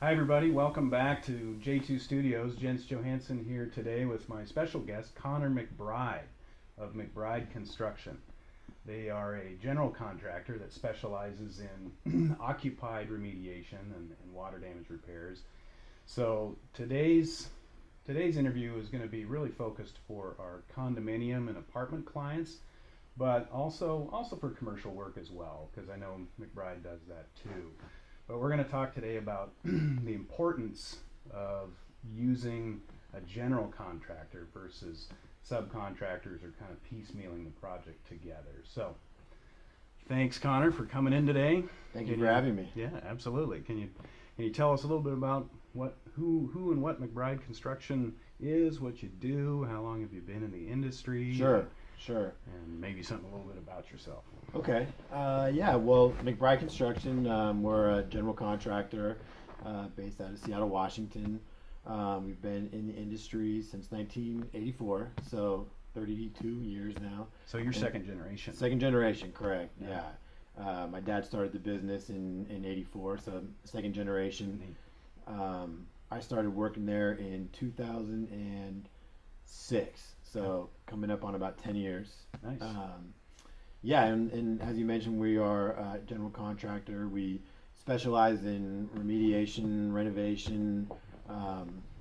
Hi, everybody. Welcome back to J2 Studios. Jens Johanson here today with my special guest, Connor McBride of McBride Construction. They are a general contractor that specializes in occupied remediation and water damage repairs. So today's interview is going to be really focused for our condominium and apartment clients, but also for commercial work as well, because I know McBride does that too. But we're going to talk today about the importance of using a general contractor versus subcontractors or kind of piecemealing the project together. So, thanks, Connor, for coming in today. Thank you for having me. Yeah, absolutely. Can you tell us a little bit about who and what McBride Construction is, what you do, how long have you been in the industry? Sure. And maybe something a little bit about yourself. Okay. Yeah, well, McBride Construction, we're a general contractor based out of Seattle, Washington. We've been in the industry since 1984, so 32 years now. So you're second generation. Second generation, correct, yeah. My dad started the business in 84, so second generation. I started working there in 2006, so coming up on about 10 years. Nice. Yeah, and as you mentioned, we are a general contractor. We specialize in remediation, renovation,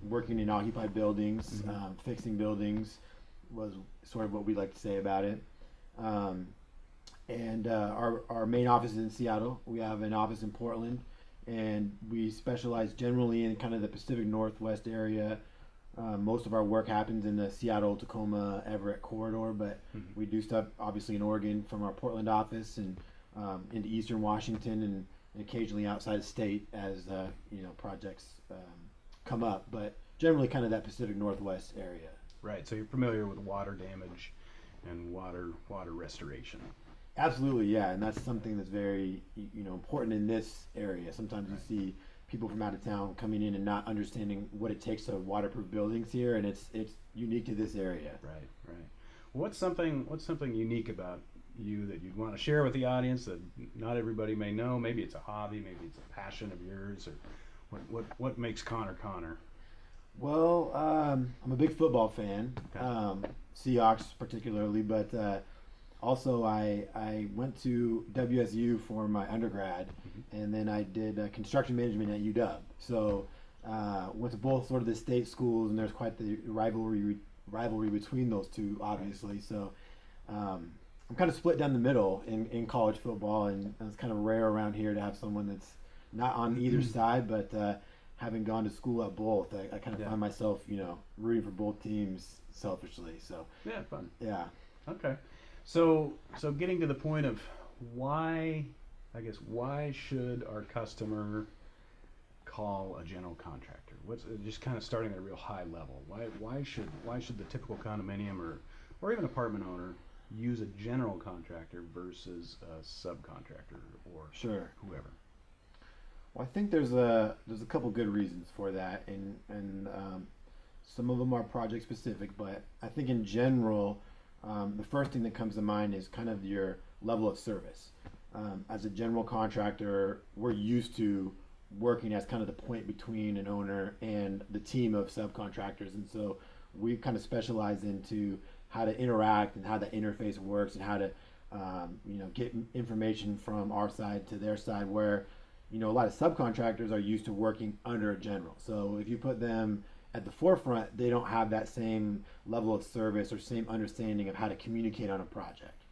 working in occupied buildings, fixing buildings was sort of what we like to say about it. Our main office is in Seattle. We have an office in Portland, and we specialize generally in kind of the Pacific Northwest area. Most of our work happens in the Seattle, Tacoma, Everett corridor, but we do stuff obviously in Oregon from our Portland office and into Eastern Washington and occasionally outside of state as projects come up. But generally, kind of that Pacific Northwest area. Right. So you're familiar with water damage and water restoration. Absolutely, yeah, and that's something that's very important in this area. Sometimes you see people from out of town coming in and not understanding what it takes to waterproof buildings here, and it's unique to this area. Right. What's something unique about you that you'd want to share with the audience that not everybody may know? Maybe it's a hobby, maybe it's a passion of yours, or what makes Connor Connor? Well, I'm a big football fan, Seahawks particularly, but also I went to WSU for my undergrad, and then I did construction management at UW. So went to both sort of the state schools, and there's quite the rivalry between those two, obviously. So I'm kind of split down the middle in college football, and it's kind of rare around here to have someone that's not on either side, but having gone to school at both, I kind of find myself, rooting for both teams selfishly. So Yeah, fun. yeah. Okay. So getting to the point of why should our customer call a general contractor? What's just kind of starting at a real high level? Why should the typical condominium or even apartment owner use a general contractor versus a subcontractor or Sure. whoever? Well, I think there's a couple good reasons for that, and some of them are project specific, but I think in general, the first thing that comes to mind is kind of your level of service. As a general contractor, we're used to working as kind of the point between an owner and the team of subcontractors, and so we kind of specialize into how to interact and how the interface works and how to get information from our side to their side, where a lot of subcontractors are used to working under a general. So if you put them at the forefront, they don't have that same level of service or same understanding of how to communicate on a project.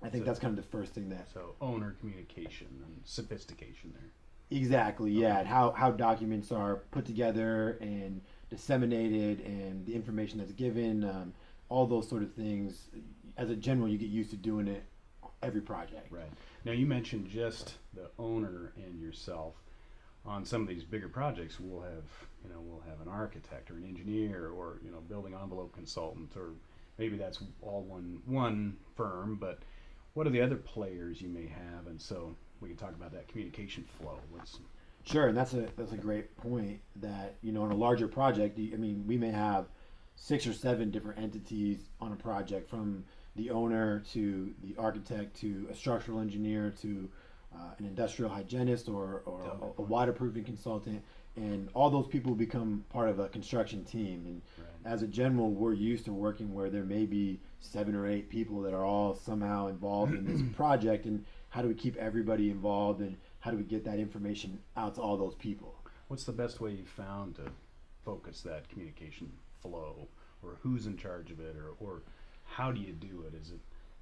I think that's kind of the first thing that. So owner communication and sophistication there. Exactly, yeah, and how documents are put together and disseminated and the information that's given, all those sort of things. As a general, you get used to doing it every project. Right. Now you mentioned just the owner and yourself. On some of these bigger projects, we'll have an architect or an engineer or building envelope consultant, or maybe that's all one firm. But what are the other players you may have? And so we can talk about that communication flow. Sure, and that's a great point. That on a larger project, we may have 6 or 7 different entities on a project, from the owner to the architect to a structural engineer to an industrial hygienist or a waterproofing consultant, and all those people become part of a construction team. And Right. as a general, we're used to working where there may be 7 or 8 people that are all somehow involved in this project, and how do we keep everybody involved, and how do we get that information out to all those people? What's the best way you found to focus that communication flow, or who's in charge of it, or how do you do it? Is it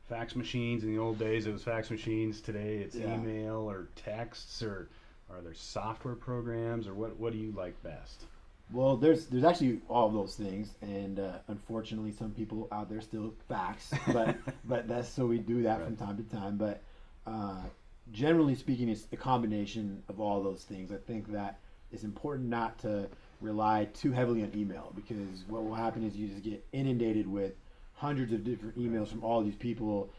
fax machines? In the old days it was fax machines. Today it's Yeah. email or texts, or are there software programs, or what do you like best? Well, there's actually all of those things, and unfortunately, some people out there still fax, but but that's so we do that from Right. time to time. But uh, generally speaking, it's a combination of all those things. I think that it's important not to rely too heavily on email, because what will happen is you just get inundated with hundreds of different emails from all these people,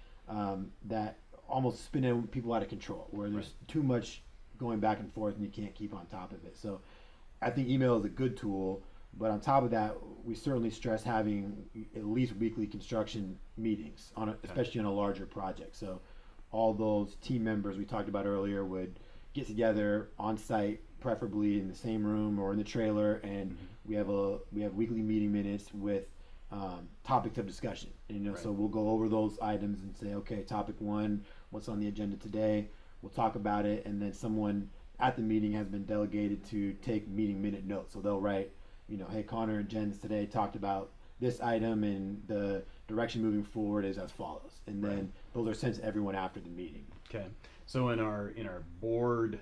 that almost spin people out of control, where there's Right. too much going back and forth and you can't keep on top of it. So I think email is a good tool, but on top of that, we certainly stress having at least weekly construction meetings especially on a larger project. So all those team members we talked about earlier would get together on site, preferably in the same room or in the trailer, and we have weekly meeting minutes with topics of discussion. And, Right. so we'll go over those items and say, okay, topic 1, what's on the agenda today? We'll talk about it, and then someone at the meeting has been delegated to take meeting minute notes. So they'll write, hey, Connor and Jens today talked about this item, and the direction moving forward is as follows. And then Right. those are sent to everyone after the meeting. Okay. So in our board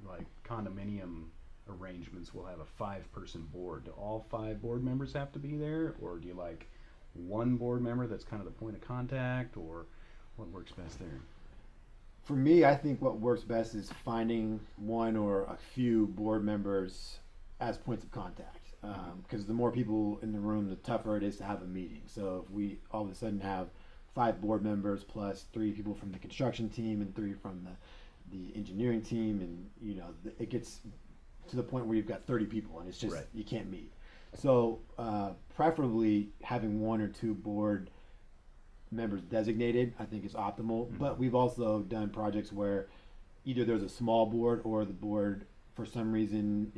like condominium arrangements, we'll have a 5-person board. Do all 5 board members have to be there, or do you like one board member that's kind of the point of contact, or what works best there? For me, I think what works best is finding one or a few board members as points of contact. Because the more people in the room, the tougher it is to have a meeting. So if we all of a sudden have 5 board members plus 3 people from the construction team and 3 from the engineering team, and it gets to the point where you've got 30 people and it's just Right. you can't meet. So preferably having 1 or 2 board members designated, I think, is optimal. But we've also done projects where either there's a small board, or the board, for some reason,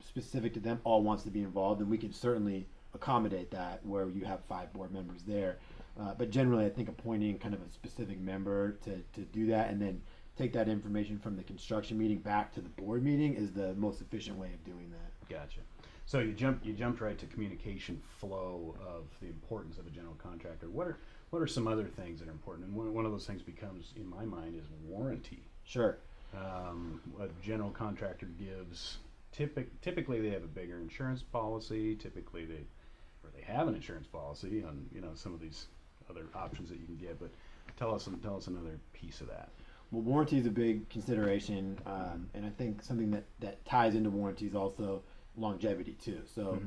specific to them, all wants to be involved, and we can certainly accommodate that where you have 5 board members there. But generally, I think appointing kind of a specific member to do that, and then take that information from the construction meeting back to the board meeting, is the most efficient way of doing that. Gotcha. So you jumped right to communication flow of the importance of a general contractor. What are some other things that are important? And one of those things becomes, in my mind, is warranty. Sure. A general contractor gives, typically they have a bigger insurance policy. Typically they have an insurance policy on some of these other options that you can get. But tell us another piece of that. Well, warranty is a big consideration, and I think something that ties into warranty is also longevity too. So,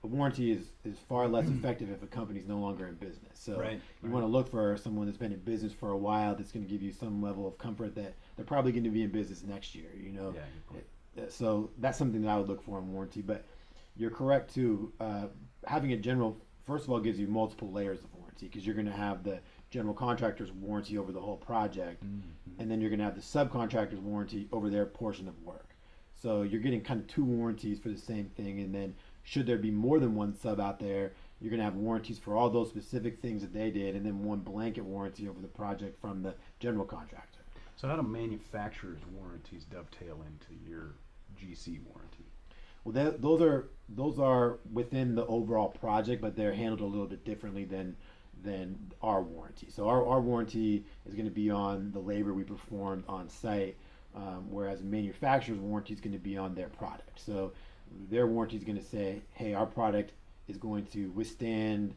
a warranty is far less effective if a company's no longer in business. So Right, you right. want to look for someone that's been in business for a while, that's going to give you some level of comfort that they're probably going to be in business next year. Yeah, good point. So that's something that I would look for in warranty. But you're correct too. Having a general, first of all, gives you multiple layers of warranty, because you're going to have the general contractor's warranty over the whole project, and then you're going to have the subcontractor's warranty over their portion of work. So you're getting kind of 2 warranties for the same thing, and then should there be more than one sub out there, you're going to have warranties for all those specific things that they did, and then one blanket warranty over the project from the general contractor. So how do manufacturers' warranties dovetail into your GC warranty? Well, those are within the overall project, but they're handled a little bit differently than our warranty. So our warranty is going to be on the labor we performed on site, whereas a manufacturer's warranty is going to be on their product. So their warranty is going to say, hey, our product is going to withstand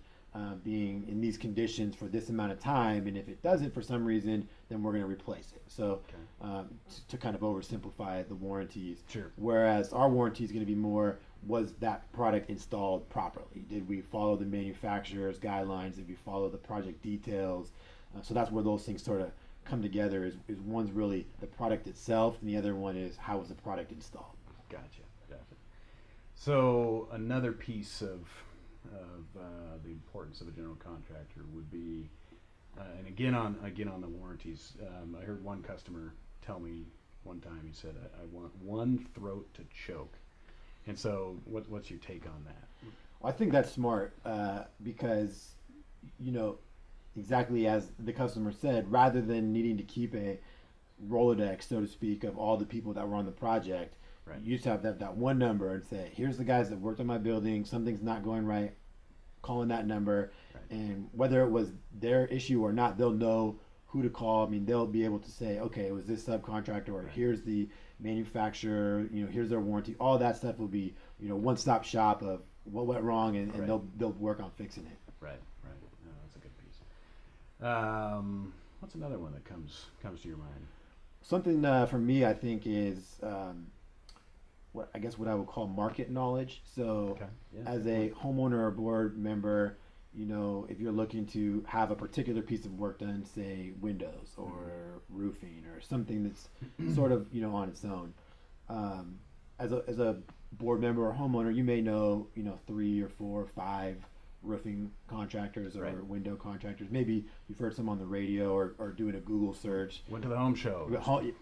being in these conditions for this amount of time, and if it doesn't for some reason, then we're going to replace it. So to kind of oversimplify the warranties. Sure. Whereas our warranty is going to be more, was that product installed properly? Did we follow the manufacturer's guidelines? Did we follow the project details? So that's where those things sort of come together, is one's really the product itself, and the other one is how was the product installed. Gotcha. So another piece of the importance of a general contractor would be, and again on the warranties. I heard one customer tell me one time. He said, I want one throat to choke. And so, what's your take on that? Well, I think that's smart because, exactly as the customer said, rather than needing to keep a Rolodex, so to speak, of all the people that were on the project, Right. you just have that one number and say, here's the guys that worked on my building, something's not going right, calling that number, Right. and whether it was their issue or not, they'll know who to call. I mean, they'll be able to say, okay, it was this subcontractor, or Right. here's the manufacturer, here's their warranty. All that stuff will be, one-stop shop of what went wrong, and Right. they'll work on fixing it. Right. No, that's a good piece. What's another one that comes to your mind? Something for me, I think, is what I would call market knowledge. So, Okay. Yeah. as a homeowner or board member, if you're looking to have a particular piece of work done, say windows or roofing or something that's sort of on its own, as a board member or homeowner, you may know 3 or 4 or 5 roofing contractors or Right. window contractors. Maybe you've heard some on the radio or doing a Google search. Went to the home show.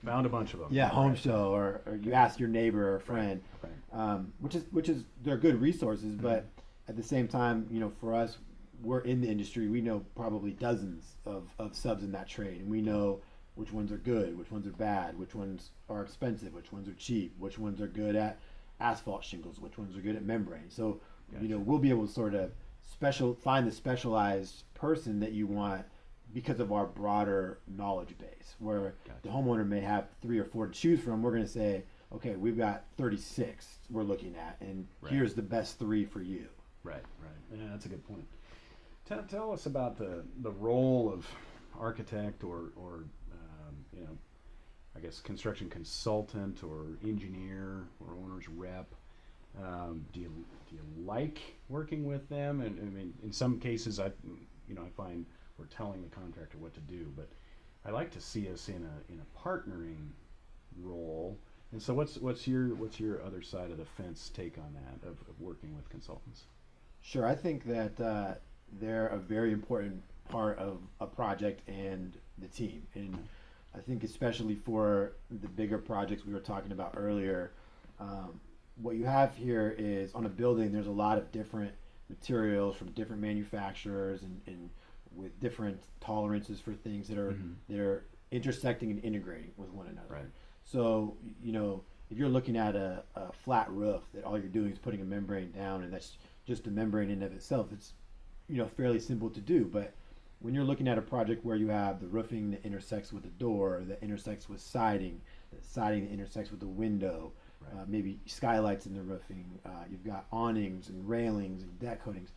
Found a bunch of them. Yeah, home Right. show, or you ask your neighbor or friend, Right. which is they're good resources, but at the same time, for us, we're in the industry. We know probably dozens of subs in that trade, and we know which ones are good, which ones are bad, which ones are expensive, which ones are cheap, which ones are good at asphalt shingles, which ones are good at membrane. So, Gotcha. we'll be able to sort of find the specialized person that you want because of our broader knowledge base. Where Gotcha. the homeowner may have 3 or 4 to choose from, we're going to say, okay, we've got 36 we're looking at, and Right. here's the best 3 for you. Right. Yeah, that's a good point. Tell us about the role of architect or I guess construction consultant or engineer or owner's rep. Do you like working with them? And I mean, in some cases, I find we're telling the contractor what to do, but I like to see us in a partnering role. And so, what's your other side of the fence take on that of working with consultants? Sure, I think that they're a very important part of a project and the team. And I think especially for the bigger projects we were talking about earlier, what you have here is on a building, there's a lot of different materials from different manufacturers and with different tolerances for things that are intersecting and integrating with one another. Right. So, if you're looking at a flat roof that all you're doing is putting a membrane down, and that's just a membrane in and of itself, it's fairly simple to do. But when you're looking at a project where you have the roofing that intersects with the door, that intersects with siding, the siding that intersects with the window, Right. maybe skylights in the roofing, you've got awnings and railings and deck coatings.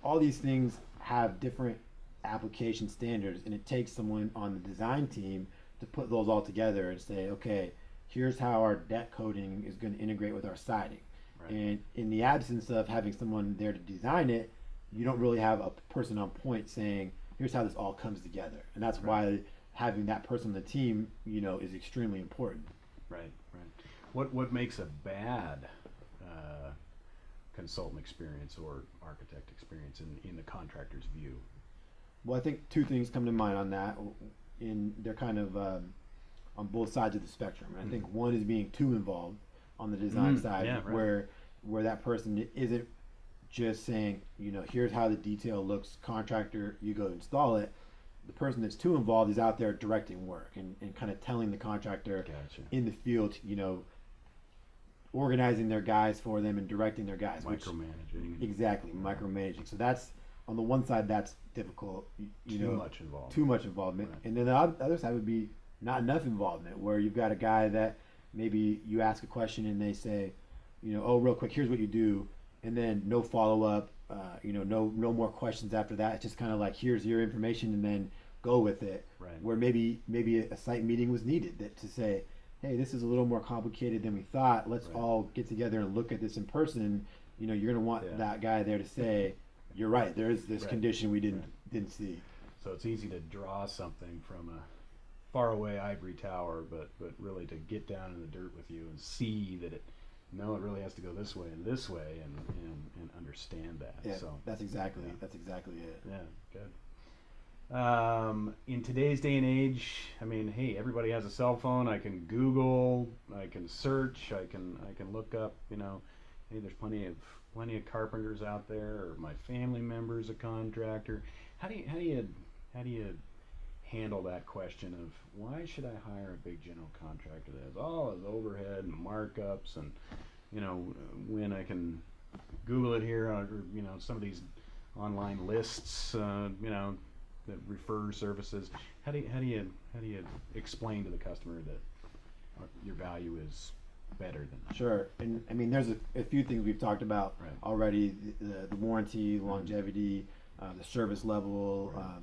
All these things have different application standards, and it takes someone on the design team to put those all together and say, okay, here's how our deck coating is going to integrate with our siding. Right. And in the absence of having someone there to design it, you don't really have a person on point saying, here's how this all comes together. And that's why having that person on the team, is extremely important. Right. What makes a bad consultant experience or architect experience in the contractor's view? Well, I think 2 things come to mind on that. They're kind of on both sides of the spectrum. And I think one is being too involved on the design side, yeah, right. where that person isn't just saying, here's how the detail looks, contractor, you go install it. The person that's too involved is out there directing work and kind of telling the contractor Gotcha. in the field, organizing their guys for them and directing their guys. Micromanaging. Exactly, micromanaging. So that's, on the one side, that's difficult. Too much involved. Too much involvement. Right. And then the other side would be not enough involvement, where you've got a guy that maybe you ask a question and they say, oh, real quick, here's what you do, and then no follow up, no more questions after that. It's just kind of like, here's your information, and then go with it. Right. Where maybe a site meeting was needed to say, hey, this is a little more complicated than we thought. Let's all get together and look at this in person. You're going to want that guy there to say, you're right, there is this condition we didn't see. So it's easy to draw something from a faraway ivory tower, but really to get down in the dirt with you and see that it really has to go this way and this way, and understand that. Yeah, So that's exactly it. yeah, good. In today's day and age, I mean, hey, everybody has a cell phone. I can Google, I can search, I can look up. Hey, there's plenty of carpenters out there, or my family member's a contractor. How do you handle that question of why should I hire a big general contractor that has all his overhead and markups, and when I can Google it here, or some of these online lists, that refer services. How do you explain to the customer that your value is better than? Sure, and I mean, there's a few things we've talked about Right. already: the warranty, longevity, the service level, Right.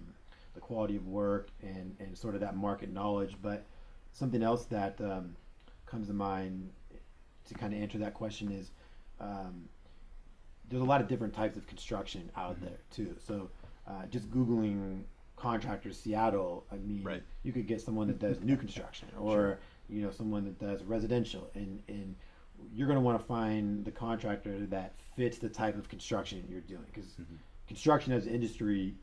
the quality of work, and sort of that market knowledge. But something else that comes to mind to kind of answer that question is there's a lot of different types of construction out there too. So just Googling contractors Seattle, I mean, Right. you could get someone that does new construction, or someone that does residential, and you're going to want to find the contractor that fits the type of construction you're doing, because construction as an industry,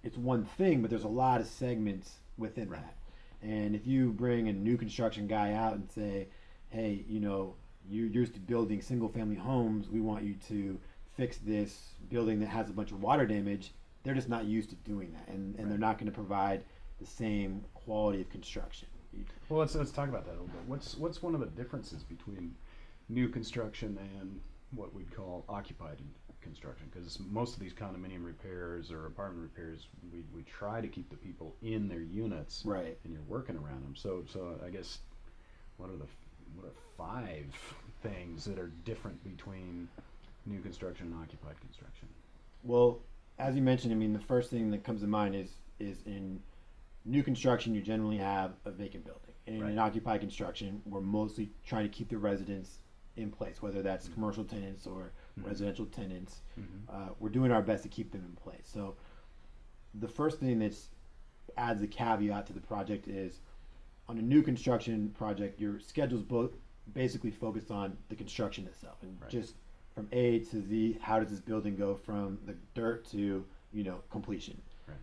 it's one thing, but there's a lot of segments within Right. that. And if you bring a new construction guy out and say, hey, you're used to building single family homes, we want you to fix this building that has a bunch of water damage, they're just not used to doing that, and Right. they're not going to provide the same quality of construction. Well, let's talk about that a little bit. What's one of the differences between new construction and what we'd call occupied construction? Because most of these condominium repairs or apartment repairs, we try to keep the people in their units, Right. and you're working around them. So I guess what are 5 things that are different between new construction and occupied construction? Well, as you mentioned, I mean, the first thing that comes to mind is in new construction, you generally have a vacant building. And Right. in occupied construction, we're mostly trying to keep the residents in place, whether that's commercial tenants or residential tenants. We're doing our best to keep them in place. So the first thing that adds a caveat to the project is, on a new construction project, your schedule's basically focused on the construction itself, and Right. just from A to Z, how does this building go from the dirt to completion. Right.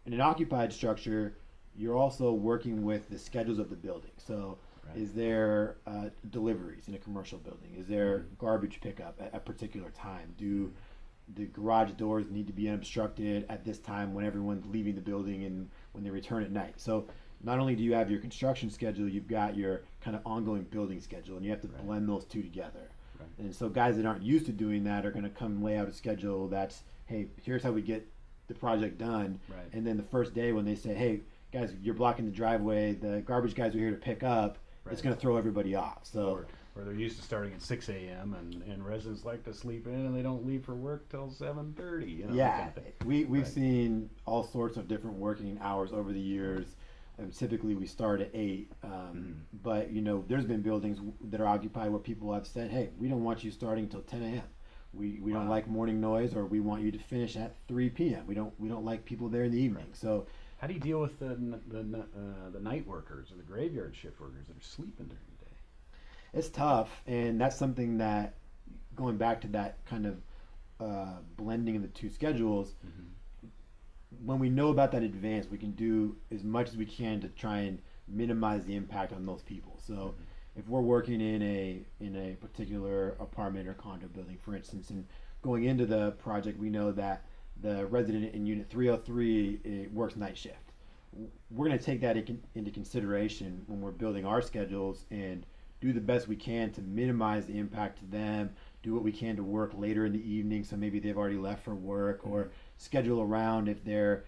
In an occupied structure, you're also working with the schedules of the building. So Right. is there deliveries in a commercial building? Is there garbage pickup at a particular time? Do the garage doors need to be unobstructed at this time when everyone's leaving the building and when they return at night? So not only do you have your construction schedule, you've got your kind of ongoing building schedule, and you have to Right. blend those two together. Right. And so guys that aren't used to doing that are going to come lay out a schedule that's, hey, here's how we get the project done. Right. And then the first day when they say, hey, guys, you're blocking the driveway, the garbage guys are here to pick up, Right. it's going to throw everybody off. So Or they're used to starting at 6 a.m. and residents like to sleep in, and they don't leave for work till 7:30. That yeah, kind of thing. we've Right. seen all sorts of different working hours over the years. Typically we start at 8, but there's been buildings that are occupied where people have said, hey, we don't want you starting until 10 a.m. We don't Wow. like morning noise, or we want you to finish at 3 p.m. We don't like people there in the evening. Right. So How do you deal with the night workers or the graveyard shift workers that are sleeping during the day? it's tough, and that's something that, going back to that kind of blending of the two schedules, when we know about that in advance, we can do as much as we can to try and minimize the impact on those people. So if we're working in a particular apartment or condo building, for instance, and going into the project, we know that the resident in unit 303 works night shift. We're going to take that into consideration when we're building our schedules, and do the best we can to minimize the impact to them, do what we can to work later in the evening, so maybe they've already left for work, or schedule around if they're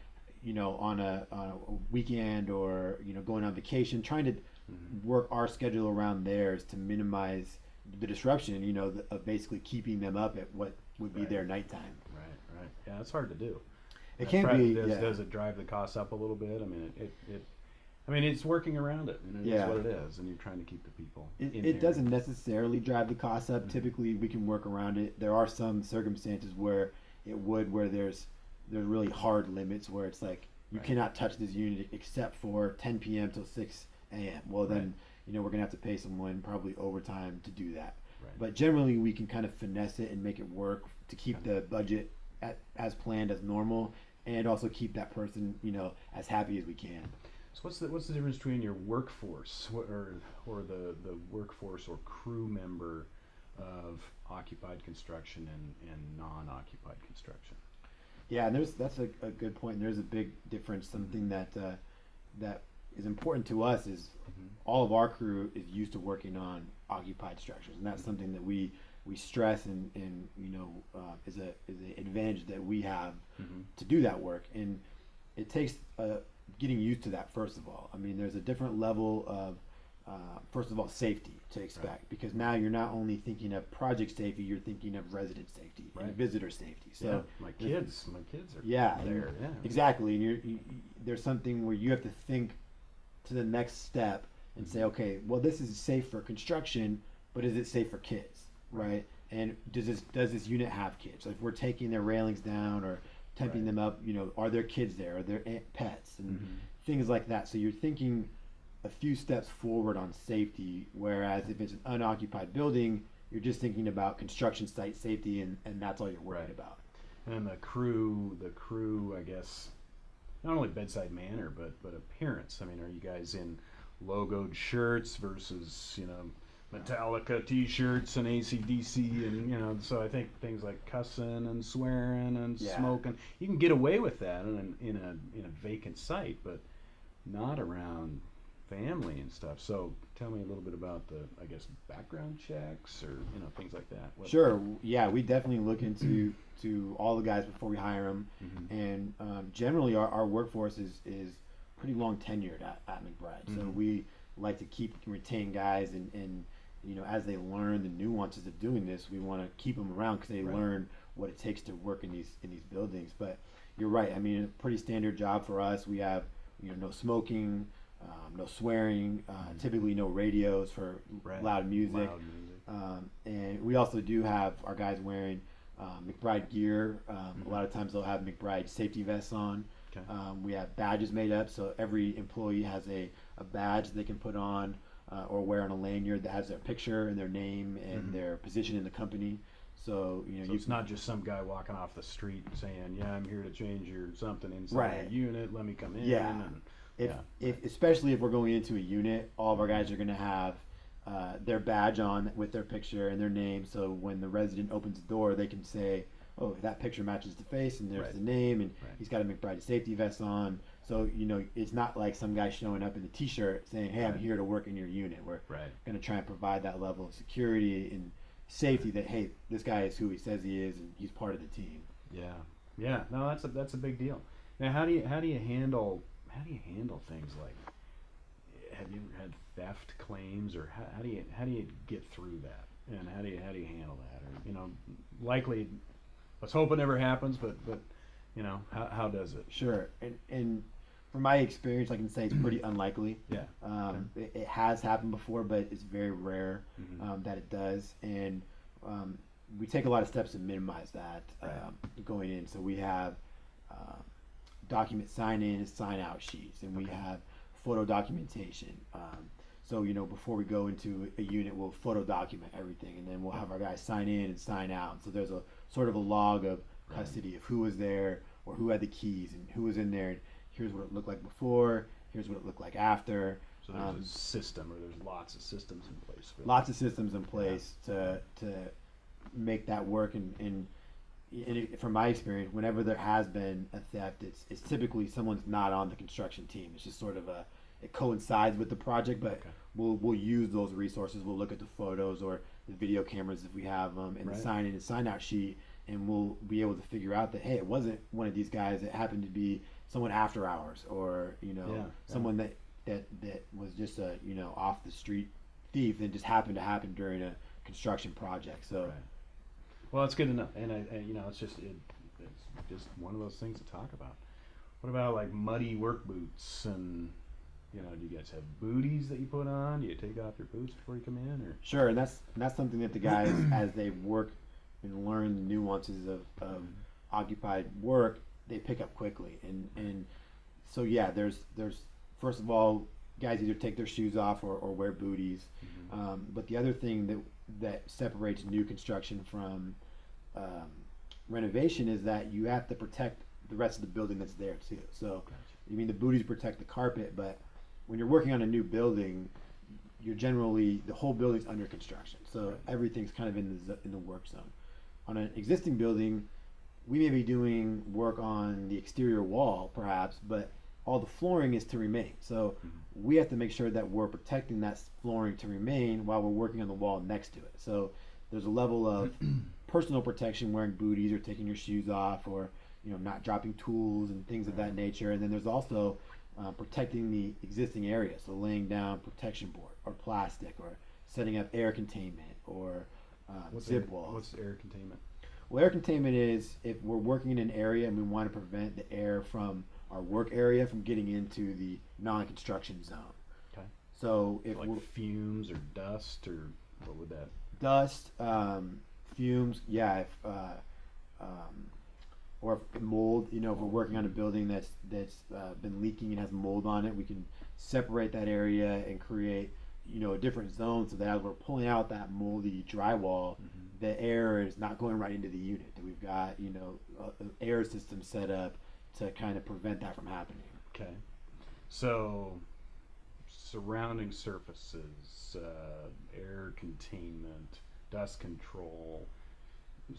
on a weekend, or going on vacation, trying to work our schedule around theirs to minimize the disruption of basically keeping them up at what would be Right. their nighttime. Right. Yeah, that's hard to do. It That's can right. be. Does it drive the costs up a little bit? I mean, it's working around it. It Yeah. is what it is, and you're trying to keep the people in It there. doesn't necessarily drive the cost up. Typically, we can work around it. There are some circumstances where it would, where there's really hard limits where it's like you Right. cannot touch this unit except for 10 p.m. till 6 a.m. Well, then we're gonna have to pay someone probably overtime to do that. Right. But generally, we can kind of finesse it and make it work to keep the budget as planned as normal, and also keep that person, as happy as we can. So what's the difference between your workforce or the workforce or crew member of occupied construction and non-occupied construction? Yeah, and that's a good point. And there's a big difference. Something that is important to us is all of our crew is used to working on occupied structures, and that's something that we stress and is a advantage that we have to do that work. And it takes getting used to that, first of all. I mean, there's a different level of first of all, safety to expect, because now you're not only thinking of project safety, you're thinking of resident safety and visitor safety. So my kids are there. Yeah, exactly. And there's something where you have to think to the next step and say, okay, well, this is safe for construction, but is it safe for kids, right? And does this unit have kids? So if we're taking their railings down or temping them up, are there kids there? Are there pets and things like that? So you're thinking a few steps forward on safety, whereas if it's an unoccupied building, you're just thinking about construction site safety, and that's all you're worried about. And the crew, I guess, not only bedside manner, but appearance. I mean, are you guys in logoed shirts versus, Metallica t-shirts and AC/DC, and so I think things like cussing and swearing and smoking, you can get away with that in a vacant site, but not around family and stuff. So tell me a little bit about the, I guess, background checks or things like that. Sure. Yeah, we definitely look into all the guys before we hire them, and generally our workforce is pretty long tenured at McBride. So we like to keep and retain guys, and as they learn the nuances of doing this, we want to keep them around because they learn what it takes to work in these buildings. But you're right. I mean, a pretty standard job for us. We have no smoking, no swearing, typically no radios for loud music. And we also do have our guys wearing McBride gear. A lot of times they'll have McBride safety vests on. Okay. We have badges made up, so every employee has a badge they can put on or wear on a lanyard that has their picture and their name and their position in the company. So it's not just some guy walking off the street saying, "Yeah, I'm here to change your something inside a unit. Let me come in." Yeah. If especially if we're going into a unit, all of our guys are going to have their badge on with their picture and their name. So when the resident opens the door, they can say, "Oh, that picture matches the face, and there's the name, and he's got a McBride safety vest on." So it's not like some guy showing up in a t-shirt saying, "Hey, I'm here to work in your unit." We're going to try and provide that level of security and safety that, hey, this guy is who he says he is, and he's part of the team. Yeah. No, that's a big deal. Now, how do you handle things like, have you ever had theft claims, or how do you get through that, and how do you handle that, or likely, let's hope it never happens, but how does it? Sure. And from my experience, I can say it's pretty unlikely. It has happened before, but it's very rare that it does, and we take a lot of steps to minimize that going in. So we have document sign-in and sign-out sheets, and we have photo documentation. So before we go into a unit, we'll photo document everything, and then we'll have our guys sign in and sign out. So there's a sort of a log of custody of who was there or who had the keys and who was in there. And here's what it looked like before. Here's what it looked like after. So there's a system, or there's lots of systems in place. Lots of systems in place to make that work. And from my experience, whenever there has been a theft, it's typically someone's not on the construction team. It's just sort of it coincides with the project, but we'll use those resources. We'll look at the photos or the video cameras if we have them, and the sign-in and sign-out sheet, and we'll be able to figure out that, hey, it wasn't one of these guys. It happened to be someone after hours, or someone that was just a off the street thief that just happened to happen during a construction project. So, well, it's good to know, and it's just one of those things to talk about. What about like muddy work boots, and do you guys have booties that you put on? Do you take off your boots before you come in, or? Sure, and that's something that the guys, as they work and learn the nuances of occupied work, they pick up quickly. And so there's first of all, guys either take their shoes off or wear booties. But the other thing that separates new construction from renovation is that you have to protect the rest of the building that's there too. So, Gotcha. you mean the booties protect the carpet, but when you're working on a new building, you're generally the whole building's under construction, so Right. everything's kind of in the work zone. On an existing building, we may be doing work on the exterior wall, perhaps, but all the flooring is to remain. So we have to make sure that we're protecting that flooring to remain while we're working on the wall next to it. So there's a level of personal protection, wearing booties or taking your shoes off, or not dropping tools and things of that nature. And then there's also protecting the existing area, so laying down protection board or plastic, or setting up air containment, or zip walls. What's air containment? Well, air containment is if we're working in an area and we want to prevent the air from our work area from getting into the non-construction zone. Okay. So if Like fumes or dust, or what would that? dust, fumes, yeah, or if mold, if we're working on a building that's been leaking and has mold on it, we can separate that area and create a different zone, so that as we're pulling out that moldy drywall, the air is not going right into the unit. That we've got an air system set up to kind of prevent that from happening. Okay. So surrounding surfaces, air containment, dust control,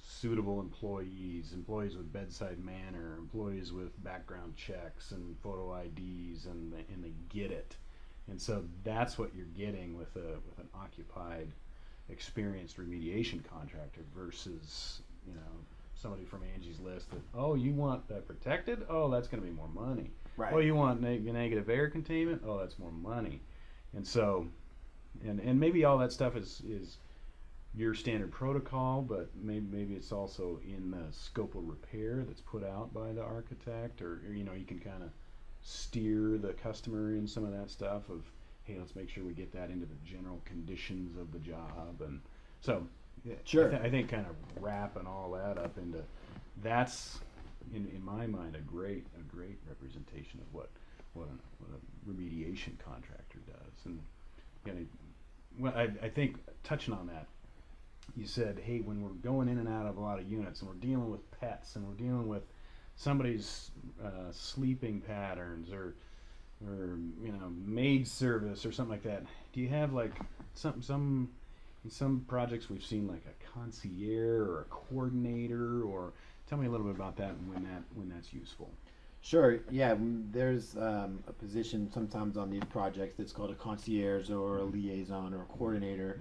suitable employees with bedside manner, employees with background checks and photo IDs, and they get it. And so that's what you're getting with an occupied, experienced remediation contractor versus somebody from Angie's List that, you want that protected? Oh, that's going to be more money. Right. Oh, you want negative air containment? Oh, that's more money. And so, and maybe all that stuff is your standard protocol, but maybe it's also in the scope of repair that's put out by the architect, or you can kind of steer the customer in some of that stuff of, hey, let's make sure we get that into the general conditions of the job. And so Sure. I think kind of wrapping all that up into that's in my mind a great representation of what a remediation contractor does. And I think touching on that, you said, hey, when we're going in and out of a lot of units and we're dealing with pets and we're dealing with somebody's sleeping patterns, or maid service or something like that, do you have like some in some projects we've seen like a concierge or a coordinator, or tell me a little bit about that and when that's useful? Sure. Yeah, there's a position sometimes on these projects that's called a concierge or a liaison or a coordinator.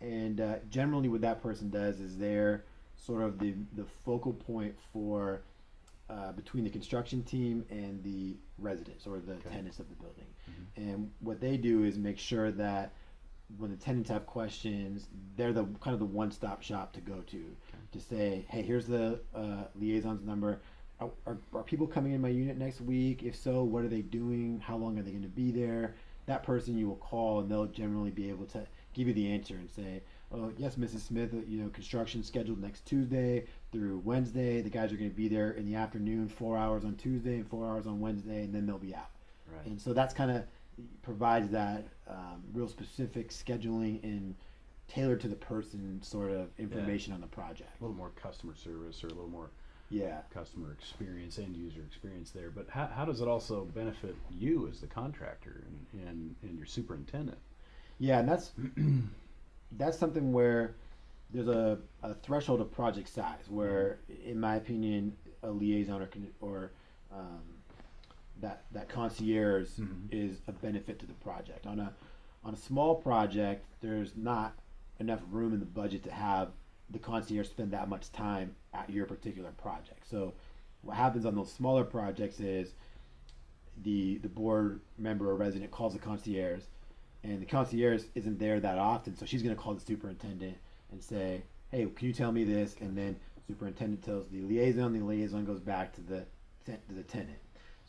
And generally what that person does is they're sort of the focal point for between the construction team and the residents or the tenants of the building. And what they do is make sure that when the tenants have questions, they're the kind of the one-stop shop to go to say, hey, here's the liaison's number. Are people coming in my unit next week? If so, what are they doing? How long are they going to be there? That person you will call, and they'll generally be able to give you the answer and say, oh, yes, Mrs. Smith, construction scheduled next Tuesday through Wednesday. The guys are going to be there in the afternoon, 4 hours on Tuesday and 4 hours on Wednesday, and then they'll be out. Right. And so that's kind of provides that real specific scheduling and tailored to the person sort of information on the project. A little more customer service, or a little more customer experience, end user experience there. But how does it also benefit you as the contractor and your superintendent? Yeah, and that's something where there's a threshold of project size where, in my opinion, a liaison or that concierge is a benefit to the project. On a small project, there's not enough room in the budget to have the concierge spend that much time at your particular project. So what happens on those smaller projects is the board member or resident calls the concierge, and the concierge isn't there that often, so she's going to call the superintendent and say, hey, can you tell me this? And then the superintendent tells the liaison goes back to the tenant.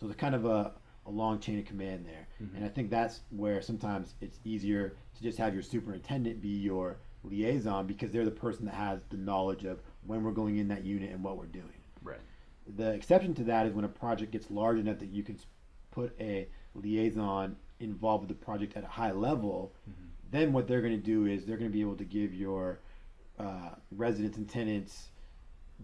So there's kind of a long chain of command there. And I think that's where sometimes it's easier to just have your superintendent be your liaison, because they're the person that has the knowledge of when we're going in that unit and what we're doing. Right. The exception to that is when a project gets large enough that you can put a liaison involved with the project at a high level. Then what they're going to do is they're going to be able to give your residents and tenants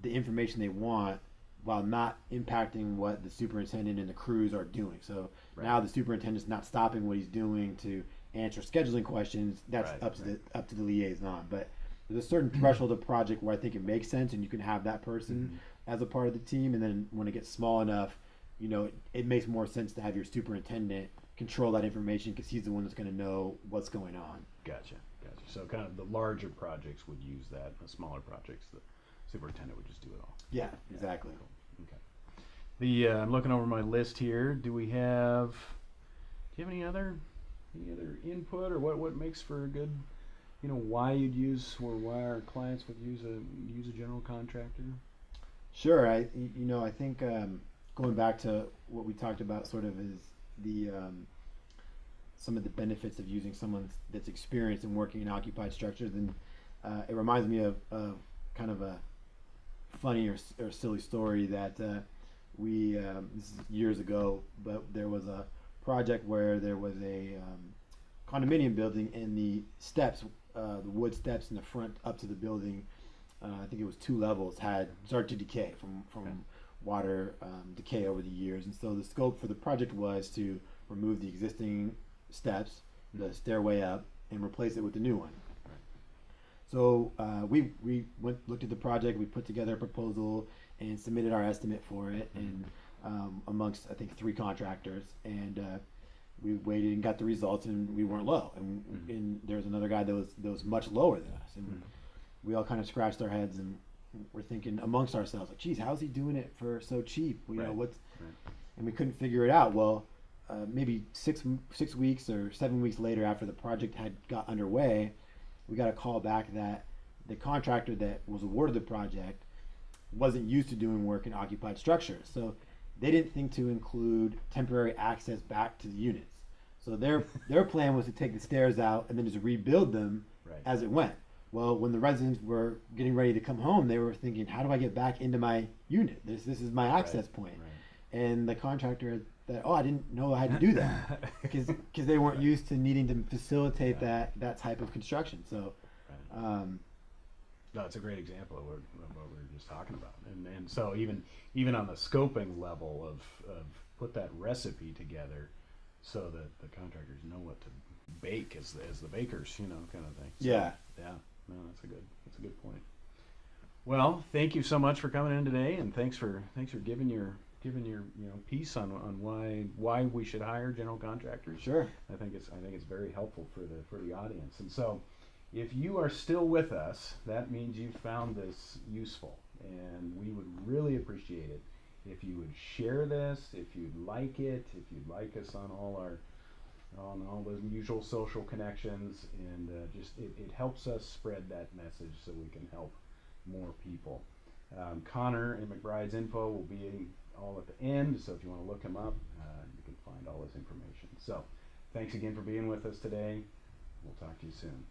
the information they want while not impacting what the superintendent and the crews are doing. So Right. now the superintendent's not stopping what he's doing to answer scheduling questions. That's Right, up to right. the liaison. But there's a certain threshold of project where I think it makes sense, and you can have that person as a part of the team. And then when it gets small enough, it makes more sense to have your superintendent control that information because he's the one that's going to know what's going on. Gotcha. So kind of the larger projects would use that. The smaller projects, the superintendent would just do it all. Yeah, exactly. Cool. Okay. I'm looking over my list here. Do you have any other input, or what makes for a good, why you'd use, or why our clients would use a general contractor? Sure. I think going back to what we talked about, sort of, is the some of the benefits of using someone that's experienced in working in occupied structures, and it reminds me of kind of a funny or silly story that we this is years ago, but there was a project where there was a condominium building, and the steps, the wood steps in the front up to the building, I think it was 2 levels, had started to decay from water decay over the years. And so the scope for the project was to remove the existing steps, the stairway up, and replace it with a new one. So we looked at the project, we put together a proposal and submitted our estimate for it, and amongst, I think, 3 contractors, and we waited and got the results, and we weren't low, and there's another guy that was much lower than us, and we all kind of scratched our heads, and we're thinking amongst ourselves, like, geez, how's he doing it for so cheap? And we couldn't figure it out. Well, maybe 6 weeks or 7 weeks later, after the project had got underway, we got a call back that the contractor that was awarded the project wasn't used to doing work in occupied structures. So they didn't think to include temporary access back to the units. So their plan was to take the stairs out and then just rebuild them as it went. Well, when the residents were getting ready to come home, they were thinking, how do I get back into my unit? This is my access point. And the contractor that, I didn't know I had to do that because they weren't used to needing to facilitate that type of construction. So, no, it's a great example of what we were just talking about. And so even on the scoping level of put that recipe together so that the contractors know what to bake as the bakers, kind of thing. So, yeah. No, that's a good point. Well, thank you so much for coming in today, and thanks for giving your piece on why we should hire general contractors. Sure. I think it's very helpful for the audience. And so, if you are still with us, that means you found this useful, and we would really appreciate it if you would share this, if you'd like it, if you'd like us on all the usual social connections, and it helps us spread that message so we can help more people. Connor and McBride's info will be all at the end, so if you want to look him up, you can find all his information. So thanks again for being with us today. We'll talk to you soon.